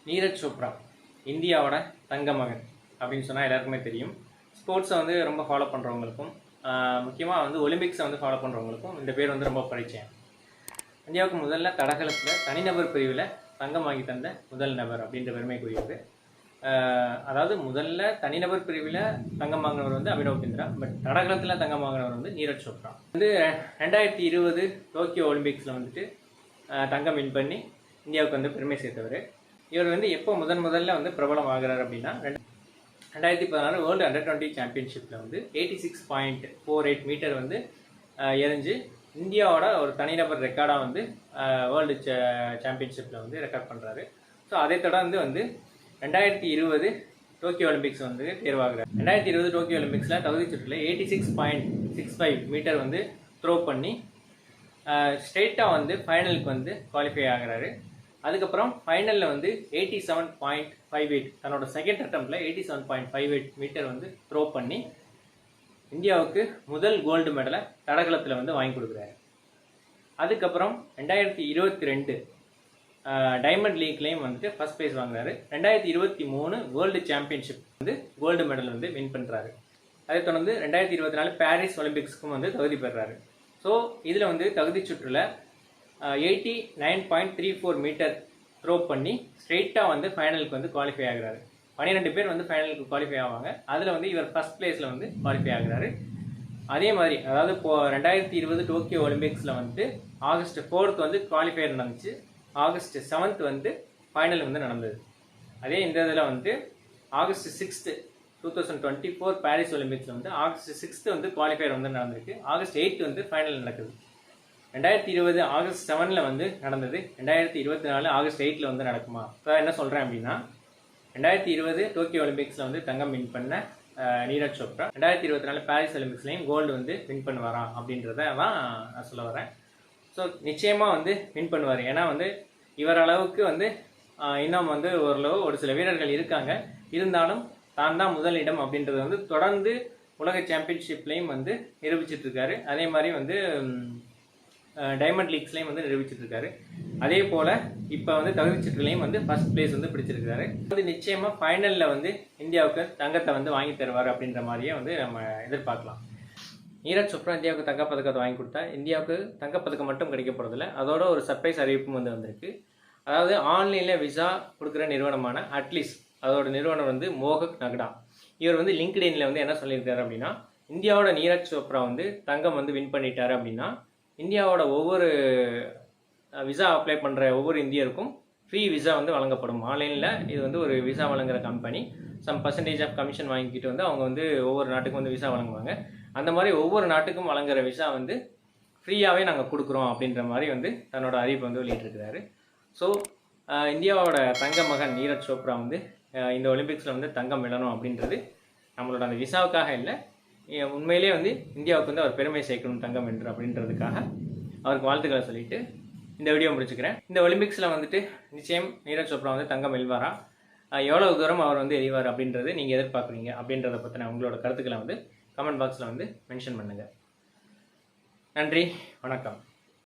நீரஜ் சோப்ரா இந்தியாவோட தங்க மகன் அப்படின்னு சொன்னால் எல்லாருக்குமே தெரியும். ஸ்போர்ட்ஸை வந்து ரொம்ப ஃபாலோ பண்ணுறவங்களுக்கும் முக்கியமாக வந்து ஒலிம்பிக்ஸை வந்து ஃபாலோ பண்ணுறவங்களுக்கும் இந்த பேர் வந்து ரொம்ப பரிச்சயம். இந்தியாவுக்கு முதல்ல தடகளத்தில் தனிநபர் பிரிவில் தங்கம் வாங்கி தந்த முதல் நபர் அப்படின்ற பெருமைக்குரியது. அதாவது முதல்ல தனிநபர் பிரிவில் தங்கம் வாங்கினவர் வந்து அபினவ் பிந்த்ரா, பட் தடகளத்தில் தங்கம் வாங்கினவர் வந்து நீரஜ் சோப்ரா. வந்து 2020 டோக்கியோ ஒலிம்பிக்ஸில் வந்துட்டு தங்கம் வின் பண்ணி இந்தியாவுக்கு வந்து பெருமை சேர்த்தவர். இவர் வந்து எப்போ முதல்ல வந்து பிரபலம் ஆகிறார் அப்படின்னா 2016 வேர்ல்டு அண்டர் 20 சாம்பியன்ஷிப்பில் வந்து 86.48 மீட்டர் வந்து எரிஞ்சு இந்தியாவோட ஒரு தனிநபர் ரெக்கார்டாக வந்து வேர்ல்டு சாம்பியன்ஷிப்பில் வந்து ரெக்கார்ட் பண்ணுறாரு. ஸோ அதை தொடர்ந்து வந்து 2020 டோக்கியோ ஒலிம்பிக்ஸ் வந்து தேர்வாகிறார். 2020 டோக்கியோ ஒலிம்பிக்ஸில் தகுதி சுற்றில் 86.65 மீட்டர் வந்து த்ரோ பண்ணி ஸ்ட்ரெயிட்டாக வந்து ஃபைனலுக்கு வந்து குவாலிஃபை ஆகிறாரு. அதுக்கப்புறம் ஃபைனலில் வந்து 87.58 தன்னோட செகண்ட் அட்டம்ப்டில் 87.58 மீட்டர் வந்து த்ரோ பண்ணி இந்தியாவுக்கு முதல் கோல்டு மெடலை தடகளத்தில் வந்து வாங்கி கொடுக்குறாரு. அதுக்கப்புறம் 2022 டைமண்ட் லீக்லேயும் வந்துட்டு ஃபர்ஸ்ட் ப்ரைஸ் வாங்குறாரு. 2023 வேர்ல்டு சாம்பியன்ஷிப் வந்து கோல்டு மெடல் வந்து வின் பண்ணுறாரு. அதை தொடர்ந்து 2024 பாரிஸ் ஒலிம்பிக்ஸ்க்கும் வந்து தகுதி பெறுறாரு. ஸோ இதில் வந்து தகுதி சுற்றில் 89.34 மீட்டர் த்ரோ பண்ணி ஸ்ட்ரெயிட்டாக வந்து ஃபைனலுக்கு வந்து குவாலிஃபை ஆகிறாரு. 12 பேர் வந்து ஃபைனலுக்கு குவாலிஃபை ஆவாங்க. அதில் வந்து இவர் ஃபர்ஸ்ட் பிளேஸில் வந்து குவாலிஃபை ஆகிறாரு. அதே மாதிரி அதாவது இப்போது 2020 டோக்கியோ ஒலிம்பிக்ஸில் வந்து ஆகஸ்ட் 4th வந்து குவாலிஃபையர் நடந்துச்சு. ஆகஸ்ட் 7th வந்து ஃபைனல் வந்து நடந்தது. அதே இந்த இதில் வந்து ஆகஸ்ட் 6th 2024 பாரிஸ் ஒலிம்பிக்ஸில் வந்து ஆகஸ்ட் 6th வந்து குவாலிஃபையர் வந்து நடந்திருக்கு. ஆகஸ்ட் 8th வந்து ஃபைனல் நடக்குது. 2020 ஆகஸ்ட் 7ல் வந்து நடந்தது. 2024 ஆகஸ்ட் 8ல் வந்து நடக்குமா? இப்போ என்ன சொல்கிறேன் அப்படின்னா 2020 டோக்கியோ ஒலிம்பிக்ஸில் வந்து தங்கம் வின் பண்ண நீரஜ் சோப்ரா 2024 பாரிஸ் ஒலிம்பிக்ஸ்லையும் கோல்டு வந்து வின் பண்ணுவாராம் அப்படின்றத தான் நான் சொல்ல வரேன். ஸோ நிச்சயமாக வந்து வின் பண்ணுவார். ஏன்னா வந்து இவர் அளவுக்கு வந்து இன்னும் வந்து ஓரளவு ஒரு சில வீரர்கள் இருக்காங்க. இருந்தாலும் தான் தான் முதலிடம் அப்படின்றது வந்து தொடர்ந்து உலக சாம்பியன்ஷிப்லேயும் வந்து நிரூபிச்சிட்ருக்காரு. அதே மாதிரி வந்து டைமண்ட் லீக்ஸ்லையும் வந்து நிரூபிச்சிட்ருக்காரு. அதே போல் இப்போ வந்து தகுதி சுற்றுலையும் வந்து ஃபர்ஸ்ட் பிளேஸ் வந்து பிடிச்சிருக்காரு. வந்து நிச்சயமாக ஃபைனலில் வந்து இந்தியாவுக்கு தங்கத்தை வந்து வாங்கி தருவார் அப்படின்ற மாதிரியே வந்து நம்ம எதிர்பார்க்கலாம். நீரஜ் சோப்ரா இந்தியாவுக்கு தங்கப்பதக்கத்தை வாங்கி கொடுத்தா இந்தியாவுக்கு தங்கப்பதக்கம் மட்டும் கிடைக்க போகிறதில்ல, அதோட ஒரு சர்ப்ரைஸ் அறிவிப்பும் வந்து வந்திருக்கு. அதாவது ஆன்லைனில் விசா கொடுக்குற நிறுவனமான அட்லீஸ் அதோட நிறுவனம் வந்து மோகக் நக்டா. இவர் வந்து லிங்க்டின்ல வந்து என்ன சொல்லியிருக்காரு அப்படின்னா, இந்தியாவோட நீரஜ் சோப்ரா வந்து தங்கம் வந்து வின் பண்ணிட்டாரு அப்படின்னா இந்தியாவோட ஒவ்வொரு விசா அப்ளை பண்ணுற ஒவ்வொரு இந்தியருக்கும் ஃப்ரீ விசா வந்து வழங்கப்படும். ஆன்லைனில் இது வந்து ஒரு விசா வழங்குற company some percentage of commission வாங்கிக்கிட்டு வந்து அவங்க வந்து ஒவ்வொரு நாட்டுக்கும் வந்து விசா வழங்குவாங்க. அந்த மாதிரி ஒவ்வொரு நாட்டுக்கும் வழங்குற விசா வந்து ஃப்ரீயாகவே நாங்கள் கொடுக்குறோம் அப்படின்ற மாதிரி வந்து தன்னோட அறிவிப்பு வந்து வெளியிட்டிருக்கிறாரு. ஸோ இந்தியாவோட தங்க மகன் நீரஜ் சோப்ரா வந்து இந்த ஒலிம்பிக்ஸில் வந்து தங்கம் விழணும் அப்படின்றது நம்மளோட அந்த விசாவுக்காக இல்லை, உண்மையிலே வந்து இந்தியாவுக்கு வந்து அவர் பெருமை சேர்க்கணும் தங்கம் வென்று அப்படின்றதுக்காக அவருக்கு வாழ்த்துக்களை சொல்லிட்டு இந்த வீடியோ முடிச்சுக்கிறேன். இந்த ஒலிம்பிக்ஸில் வந்துட்டு நிச்சயம் நீரஜ் சோப்ரா வந்து தங்கம் வெல்வாரா, எவ்வளோ தூரம் அவர் வந்து எறிவார் அப்படின்றது நீங்கள் எதிர்பார்க்குறீங்க அப்படின்றத பற்றின உங்களோட கருத்துக்களை வந்து கமெண்ட் பாக்ஸில் வந்து மென்ஷன் பண்ணுங்கள். நன்றி, வணக்கம்.